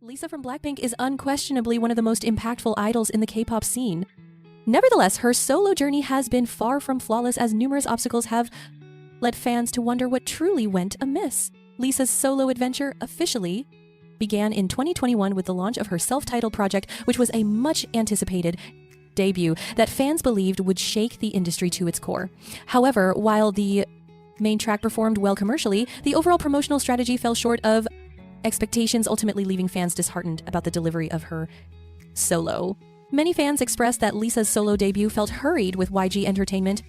Lisa from BLACKPINK is unquestionably one of the most impactful idols in the K-pop scene. Nevertheless, her solo journey has been far from flawless, as numerous obstacles have led fans to wonder what truly went amiss. Lisa's solo adventure officially began in 2021 with the launch of her self-titled project, which was a much-anticipated debut that fans believed would shake the industry to its core. However, while the main track performed well commercially, the overall promotional strategy fell short of expectations, ultimately leaving fans disheartened about the delivery of her solo. Many fans expressed that Lisa's solo debut felt hurried, with YG Entertainment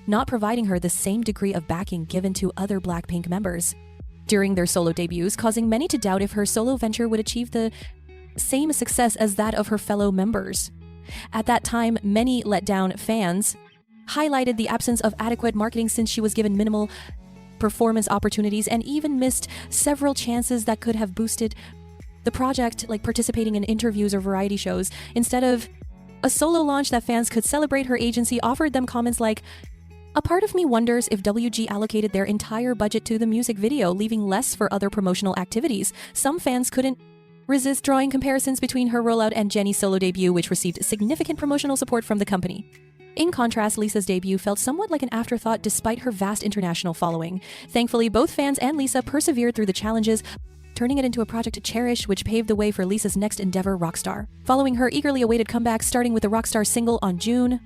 not providing her the same degree of backing given to other BLACKPINK members during their solo debuts, causing many to doubt if her solo venture would achieve the same success as that of her fellow members. At that time, many let down fans highlighted the absence of adequate marketing, since she was given minimal performance opportunities and even missed several chances that could have boosted the project, like participating in interviews or variety shows. Instead of a solo launch that fans could celebrate, her agency offered them comments like, "A part of me wonders if WG allocated their entire budget to the music video, leaving less for other promotional activities." Some fans couldn't resist drawing comparisons between her rollout and Jennie's solo debut, which received significant promotional support from the company. In contrast, Lisa's debut felt somewhat like an afterthought despite her vast international following. Thankfully, both fans and Lisa persevered through the challenges, turning it into a project to cherish, which paved the way for Lisa's next endeavor, Rockstar. Following her eagerly awaited comeback, starting with the Rockstar single on June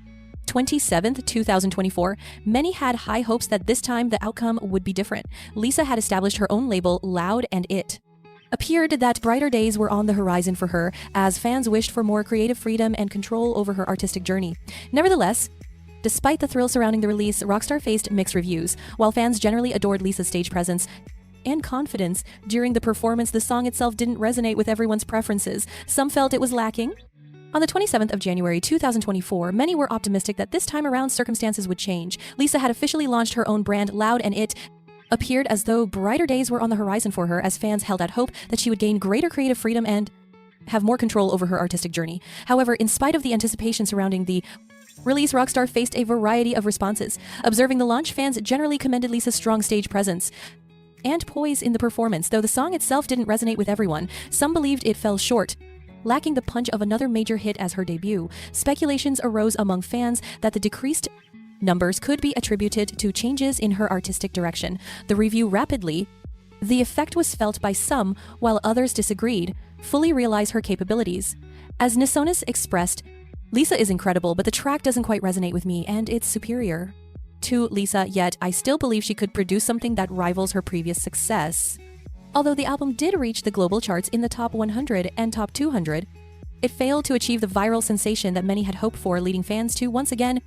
27th, 2024, many had high hopes that this time the outcome would be different. Lisa had established her own label, Loud, and it appeared that brighter days were on the horizon for her, as fans wished for more creative freedom and control over her artistic journey. Nevertheless, despite the thrill surrounding the release, Rockstar faced mixed reviews. While fans generally adored Lisa's stage presence and confidence during the performance, the song itself didn't resonate with everyone's preferences. Some felt it was lacking. On the 27th of January 2024, many were optimistic that this time around circumstances would change. Lisa had officially launched her own brand, Loud, and it appeared as though brighter days were on the horizon for her, as fans held out hope that she would gain greater creative freedom and have more control over her artistic journey. However, in spite of the anticipation surrounding the release, Rockstar faced a variety of responses. Observing the launch, fans generally commended Lisa's strong stage presence and poise in the performance, though the song itself didn't resonate with everyone. Some believed it fell short, lacking the punch of another major hit as her debut. Speculations arose among fans that the decreased numbers could be attributed to changes in her artistic direction. The review rapidly. The effect was felt by some, while others disagreed, fully realize her capabilities. As Nisonis expressed, "Lisa is incredible, but the track doesn't quite resonate with me, and it's superior to Lisa, yet I still believe she could produce something that rivals her previous success." Although the album did reach the global charts in the top 100 and top 200, it failed to achieve the viral sensation that many had hoped for, leading fans to once again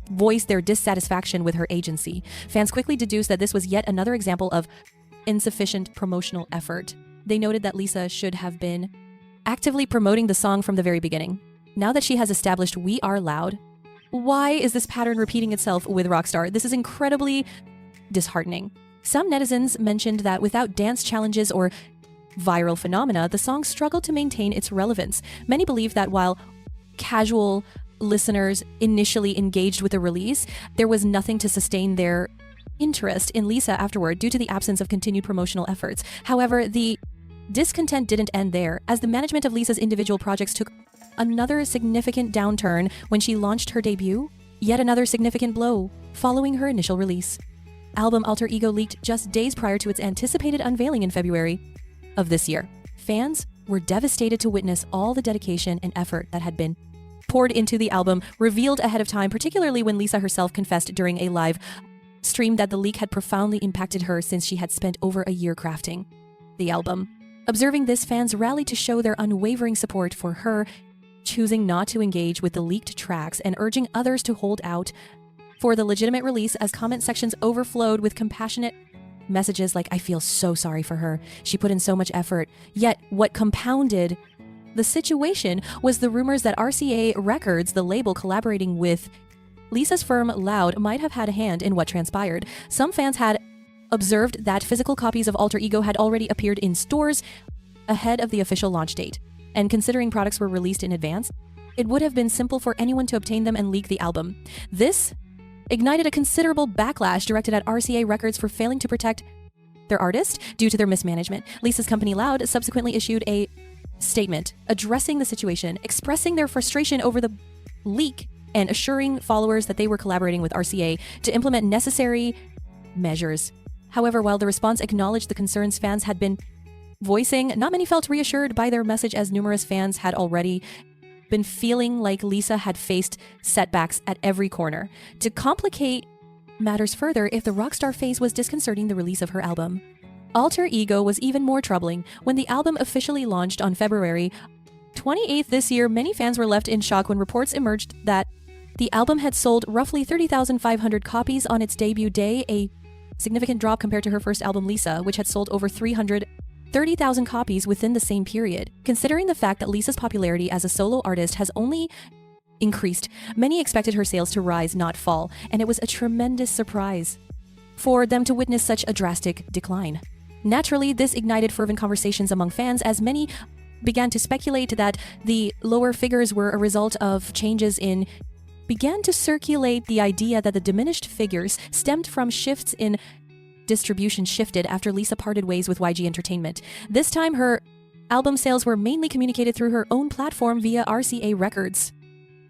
voice their dissatisfaction with her agency. Fans quickly deduced that this was yet another example of insufficient promotional effort. They noted that Lisa should have been actively promoting the song from the very beginning. Now that she has established "We Are Loud," why is this pattern repeating itself with Rockstar? This is incredibly disheartening. Some netizens mentioned that without dance challenges or viral phenomena, the song struggled to maintain its relevance. Many believe that while casual listeners initially engaged with the release, there was nothing to sustain their interest in Lisa afterward due to the absence of continued promotional efforts. However, the discontent didn't end there, as the management of Lisa's individual projects took another significant downturn when she launched her debut, yet another significant blow following her initial release. Album Alter Ego leaked just days prior to its anticipated unveiling in February of this year. Fans were devastated to witness all the dedication and effort that had been poured into the album revealed ahead of time, particularly when Lisa herself confessed during a live stream that the leak had profoundly impacted her, since she had spent over a year crafting the album. Observing this, fans rallied to show their unwavering support for her, choosing not to engage with the leaked tracks and urging others to hold out for the legitimate release, as comment sections overflowed with compassionate messages like, "I feel so sorry for her. She put in so much effort." Yet, what compounded the situation was the rumors that RCA Records, the label collaborating with Lisa's firm Loud, might have had a hand in what transpired. Some fans had observed that physical copies of Alter Ego had already appeared in stores ahead of the official launch date, and considering products were released in advance, it would have been simple for anyone to obtain them and leak the album. This ignited a considerable backlash directed at RCA Records for failing to protect their artist due to their mismanagement. Lisa's company Loud subsequently issued a statement addressing the situation, expressing their frustration over the leak, and assuring followers that they were collaborating with RCA to implement necessary measures. However, while the response acknowledged the concerns fans had been voicing, not many felt reassured by their message, as numerous fans had already been feeling like Lisa had faced setbacks at every corner. To complicate matters further, if the rockstar phase was disconcerting the release of her album, Alter Ego was even more troubling. When the album officially launched on February 28th this year, many fans were left in shock when reports emerged that the album had sold roughly 30,500 copies on its debut day, a significant drop compared to her first album, Lisa, which had sold over 330,000 copies within the same period. Considering the fact that Lisa's popularity as a solo artist has only increased, many expected her sales to rise, not fall, and it was a tremendous surprise for them to witness such a drastic decline. Naturally, this ignited fervent conversations among fans, as many began to speculate that the lower figures were a result of changes in began to circulate the idea that the diminished figures stemmed from shifts in distribution shifted after Lisa parted ways with YG Entertainment. This time, her album sales were mainly communicated through her own platform via RCA Records,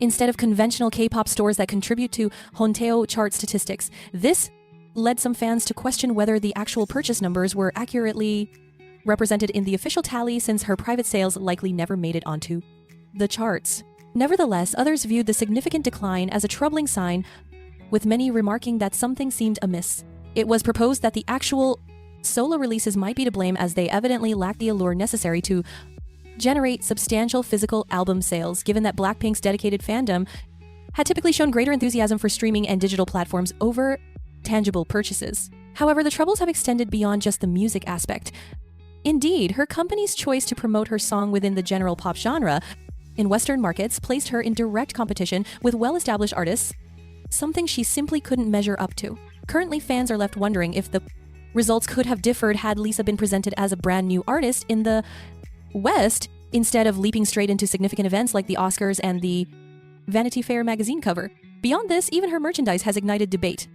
instead of conventional K-pop stores that contribute to Honteo chart statistics. This led some fans to question whether the actual purchase numbers were accurately represented in the official tally, since her private sales likely never made it onto the charts. Nevertheless, others viewed the significant decline as a troubling sign, with many remarking that something seemed amiss. It was proposed that the actual solo releases might be to blame, as they evidently lacked the allure necessary to generate substantial physical album sales, given that BLACKPINK's dedicated fandom had typically shown greater enthusiasm for streaming and digital platforms over tangible purchases. However, the troubles have extended beyond just the music aspect. Indeed, her company's choice to promote her song within the general pop genre in Western markets placed her in direct competition with well-established artists, something she simply couldn't measure up to. Currently, fans are left wondering if the results could have differed had Lisa been presented as a brand new artist in the West, instead of leaping straight into significant events like the Oscars and the Vanity Fair magazine cover. Beyond this, even her merchandise has ignited debate,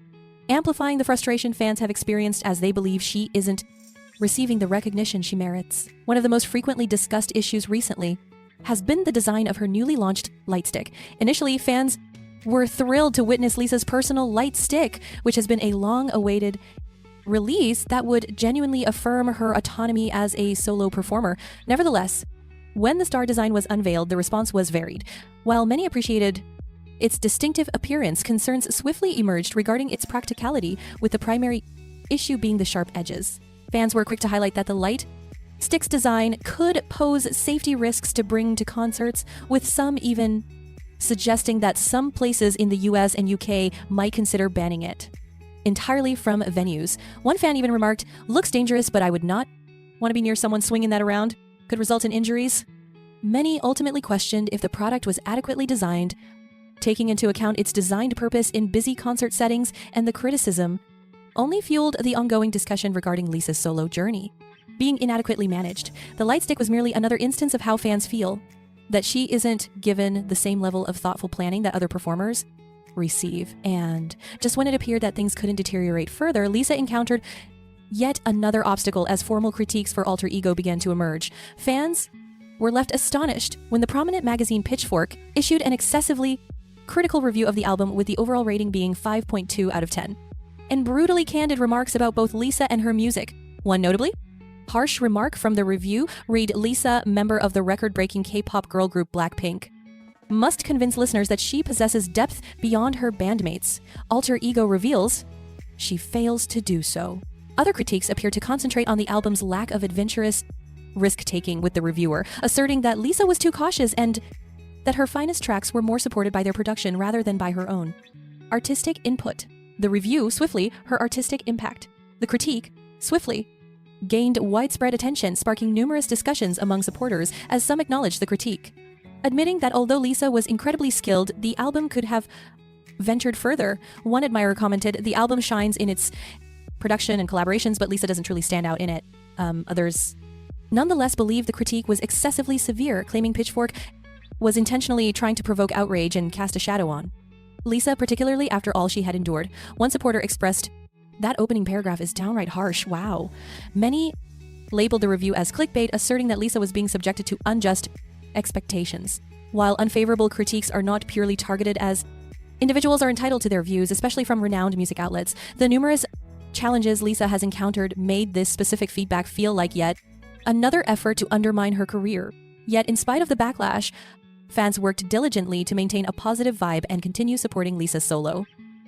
amplifying the frustration fans have experienced, as they believe she isn't receiving the recognition she merits. One of the most frequently discussed issues recently has been the design of her newly launched light stick. Initially, fans were thrilled to witness Lisa's personal light stick, which has been a long-awaited release that would genuinely affirm her autonomy as a solo performer. Nevertheless, when the star design was unveiled, the response was varied. While many appreciated its distinctive appearance, concerns swiftly emerged regarding its practicality, with the primary issue being the sharp edges. Fans were quick to highlight that the light stick's design could pose safety risks to bring to concerts, with some even suggesting that some places in the US and UK might consider banning it entirely from venues. One fan even remarked, "Looks dangerous, but I would not want to be near someone swinging that around. Could result in injuries." Many ultimately questioned if the product was adequately designed, taking into account its designed purpose in busy concert settings, and the criticism only fueled the ongoing discussion regarding Lisa's solo journey being inadequately managed. The light stick was merely another instance of how fans feel that she isn't given the same level of thoughtful planning that other performers receive. And just when it appeared that things couldn't deteriorate further, Lisa encountered yet another obstacle as formal critiques for Alter Ego began to emerge. Fans were left astonished when the prominent magazine Pitchfork issued an excessively critical review of the album, with the overall rating being 5.2 out of 10, and brutally candid remarks about both Lisa and her music. One notably harsh remark from the review read, "Lisa, member of the record-breaking K-pop girl group BLACKPINK, must convince listeners that she possesses depth beyond her bandmates. Alter Ego reveals she fails to do so." Other critiques appear to concentrate on the album's lack of adventurous risk-taking, with the reviewer asserting that Lisa was too cautious and that her finest tracks were more supported by their production rather than by her own artistic input. The review, swiftly, her artistic impact. The critique, swiftly, gained widespread attention, sparking numerous discussions among supporters, as some acknowledged the critique, admitting that although Lisa was incredibly skilled, the album could have ventured further. One admirer commented, "The album shines in its production and collaborations, but Lisa doesn't truly stand out in it." Others nonetheless believed the critique was excessively severe, claiming Pitchfork was intentionally trying to provoke outrage and cast a shadow on Lisa, particularly after all she had endured. One supporter expressed, "That opening paragraph is downright harsh. Wow." Many labeled the review as clickbait, asserting that Lisa was being subjected to unjust expectations. While unfavorable critiques are not purely targeted, as individuals are entitled to their views, especially from renowned music outlets, the numerous challenges Lisa has encountered made this specific feedback feel like yet another effort to undermine her career. Yet, in spite of the backlash, fans worked diligently to maintain a positive vibe and continue supporting Lisa's solo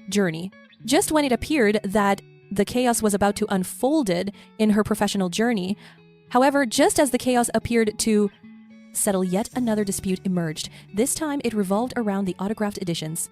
journey. Just when it appeared that the chaos was about to unfold in her professional journey, however, just as the chaos appeared to settle, yet another dispute emerged. This time, it revolved around the autographed editions.